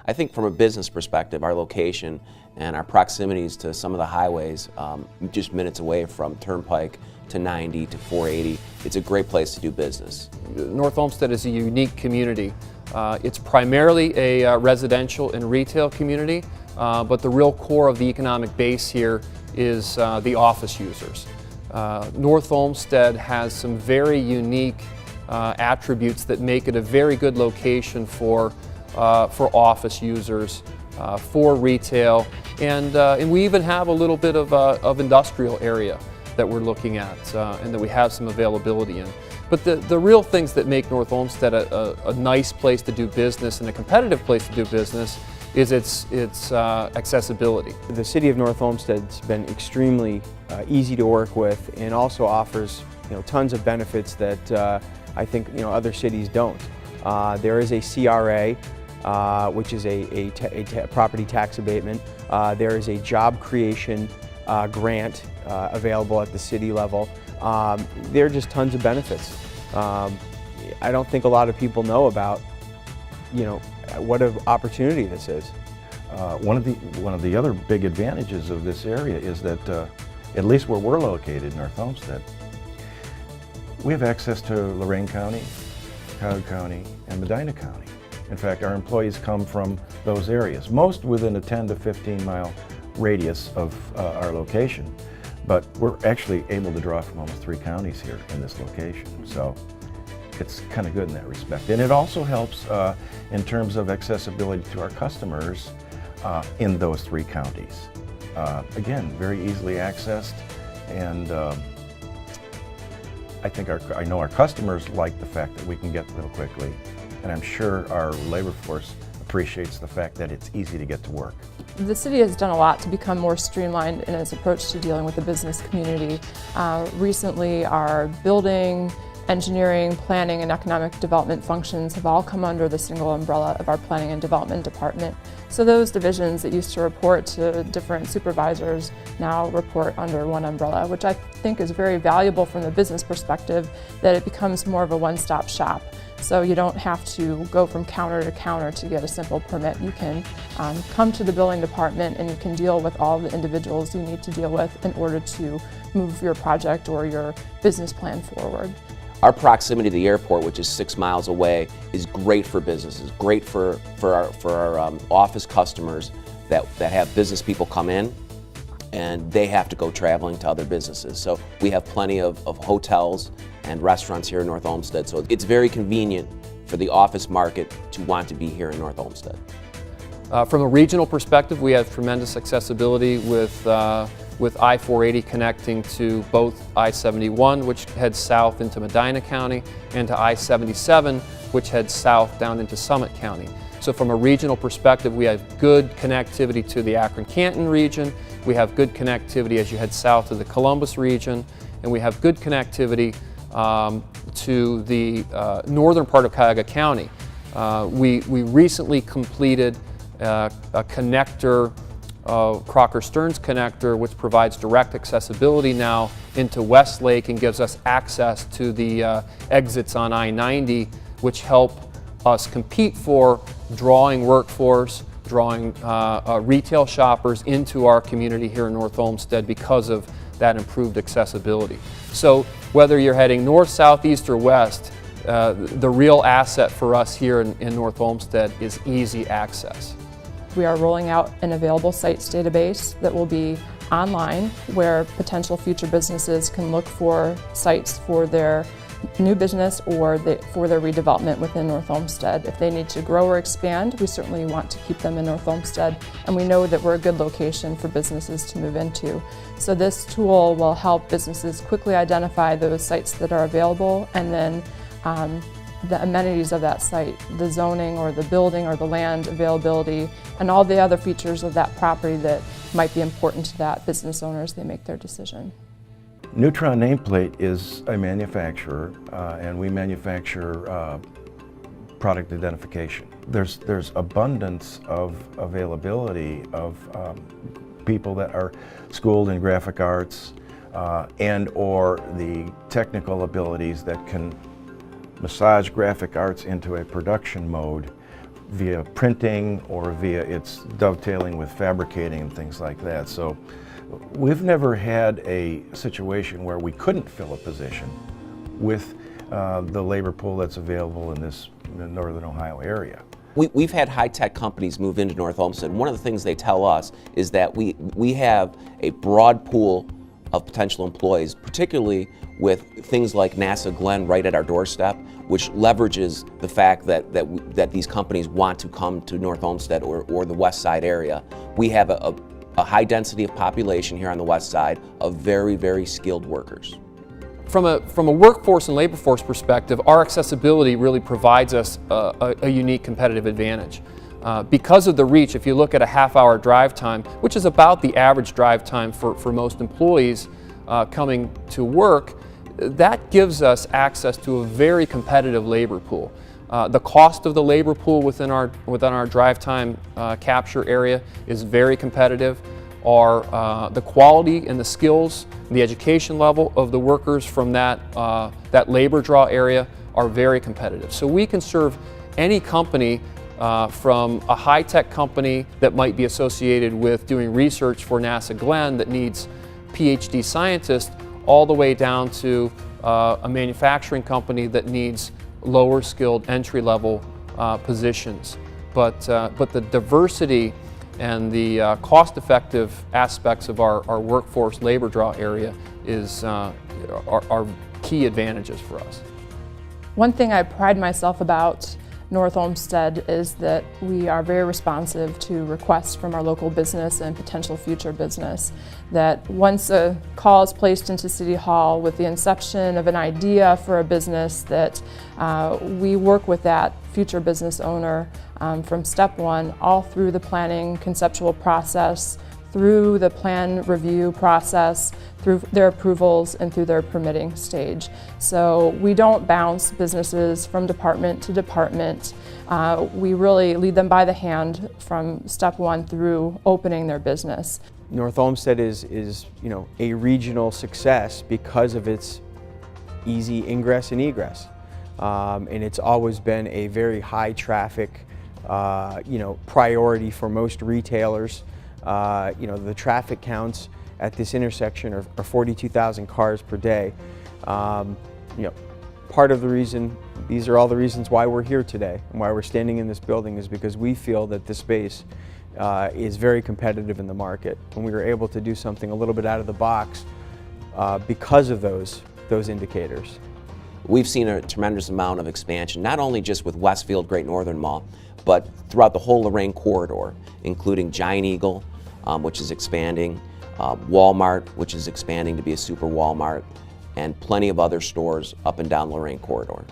I think from a business perspective, our location and our proximities to some of the highways, just minutes away from Turnpike to 90 to 480, it's a great place to do business. North Olmsted is a unique community. It's primarily a residential and retail community, but the real core of the economic base here is the office users. North Olmsted has some very unique attributes that make it a very good location for office users, for retail, and we even have a little bit of industrial area that we're looking at and that we have some availability in. But the real things that make North Olmsted a nice place to do business and a competitive place to do business is its accessibility. The City of North Olmsted's been extremely easy to work with and also offers tons of benefits that I think other cities don't. There is a CRA, which is a property tax abatement. There is a job creation grant available at the city level. There are just tons of benefits. I don't think a lot of people know about what an opportunity this is. One of the other big advantages of this area is that at least where we're located, North Olmsted, we have access to Lorain County, Cuyahoga County, and Medina County. In fact, our employees come from those areas, most within a 10 to 15 mile radius of our location. But we're actually able to draw from almost 3 counties here in this location. So it's kind of good in that respect. And it also helps in terms of accessibility to our customers in those 3 counties. Again, very easily accessed, and I know our customers like the fact that we can get real quickly, and I'm sure our labor force appreciates the fact that it's easy to get to work. The city has done a lot to become more streamlined in its approach to dealing with the business community. Recently, our building, engineering, planning, and economic development functions have all come under the single umbrella of our planning and development department. So those divisions that used to report to different supervisors now report under one umbrella, which I think is very valuable from the business perspective, that it becomes more of a one-stop shop. So you don't have to go from counter to counter to get a simple permit. You can come to the building department and you can deal with all the individuals you need to deal with in order to move your project or your business plan forward. Our proximity to the airport, which is 6 miles away, is great for businesses, great for our office customers that have business people come in and they have to go traveling to other businesses. So we have plenty of hotels and restaurants here in North Olmsted, so it's very convenient for the office market to want to be here in North Olmsted. From a regional perspective, we have tremendous accessibility with I-480 connecting to both I-71, which heads south into Medina County, and to I-77, which heads south down into Summit County. So from a regional perspective, we have good connectivity to the Akron-Canton region, we have good connectivity as you head south to the Columbus region, and we have good connectivity to the northern part of Cuyahoga County. We recently completed a connector, Crocker-Stearns connector, which provides direct accessibility now into Westlake and gives us access to the exits on I-90, which help us compete for drawing workforce, drawing retail shoppers into our community here in North Olmsted because of that improved accessibility. So whether you're heading north, south, east, or west, the real asset for us here in North Olmsted is easy access. We are rolling out an available sites database that will be online, where potential future businesses can look for sites for their new business or for their redevelopment within North Olmsted. If they need to grow or expand, we certainly want to keep them in North Olmsted, and we know that we're a good location for businesses to move into. So this tool will help businesses quickly identify those sites that are available, and then the amenities of that site, the zoning or the building or the land availability, and all the other features of that property that might be important to that business owner as they make their decision. Neutron Nameplate is a manufacturer, and we manufacture product identification. There's abundance of availability of people that are schooled in graphic arts and or the technical abilities that can massage graphic arts into a production mode via printing or via its dovetailing with fabricating and things like that. So we've never had a situation where we couldn't fill a position with the labor pool that's available in this northern Ohio area. We've had high-tech companies move into North Olmsted. One of the things they tell us is that we have a broad pool of potential employees, particularly with things like NASA Glenn right at our doorstep, which leverages the fact that these companies want to come to North Olmsted or the west side area. We have a high density of population here on the west side of very, very skilled workers. From a workforce and labor force perspective, our accessibility really provides us a unique competitive advantage. Because of the reach, if you look at a half-hour drive time, which is about the average drive time for most employees coming to work, that gives us access to a very competitive labor pool. The cost of the labor pool within our drive time capture area is very competitive. The quality and the skills, the education level of the workers from that labor draw area are very competitive. So we can serve any company from a high-tech company that might be associated with doing research for NASA Glenn that needs PhD scientists, all the way down to a manufacturing company that needs lower skilled entry-level positions. But the diversity and the cost-effective aspects of our workforce labor draw area are key advantages for us. One thing I pride myself about North Olmsted is that we are very responsive to requests from our local business and potential future business. That once a call is placed into City Hall with the inception of an idea for a business, that we work with that future business owner from step one all through the planning conceptual process, through the plan review process, through their approvals, and through their permitting stage. So we don't bounce businesses from department to department. We really lead them by the hand from step one through opening their business. North Olmsted is a regional success because of its easy ingress and egress. And it's always been a very high traffic priority for most retailers. The traffic counts at this intersection are 42,000 cars per day. Part of the reason, these are all the reasons why we're here today and why we're standing in this building, is because we feel that this space is very competitive in the market. And we were able to do something a little bit out of the box because of those indicators. We've seen a tremendous amount of expansion, not only just with Westfield Great Northern Mall, but throughout the whole Lorraine corridor, including Giant Eagle, which is expanding, Walmart, which is expanding to be a super Walmart, and plenty of other stores up and down Lorraine corridor.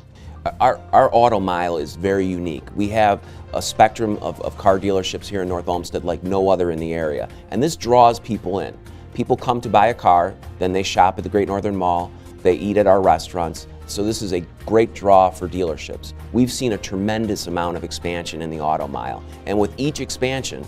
Our auto mile is very unique. We have a spectrum of car dealerships here in North Olmsted like no other in the area, and this draws people in. People come to buy a car, then they shop at the Great Northern Mall, they eat at our restaurants, so this is a great draw for dealerships. We've seen a tremendous amount of expansion in the auto mile, and with each expansion,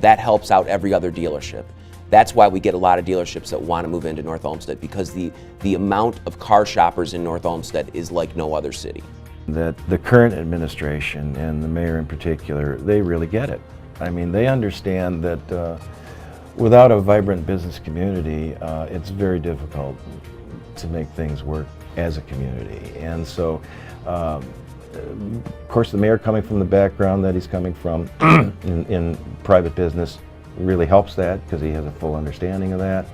that helps out every other dealership. That's why we get a lot of dealerships that want to move into North Olmsted, because the amount of car shoppers in North Olmsted is like no other city. That the current administration and the mayor in particular, they really get it. I mean, they understand that without a vibrant business community, it's very difficult to make things work as a community. And so, of course, the mayor coming from the background that he's coming from in private business really helps that, because he has a full understanding of that.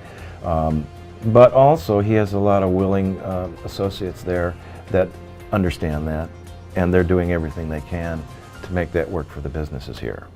But also he has a lot of willing associates there that understand that, and they're doing everything they can to make that work for the businesses here.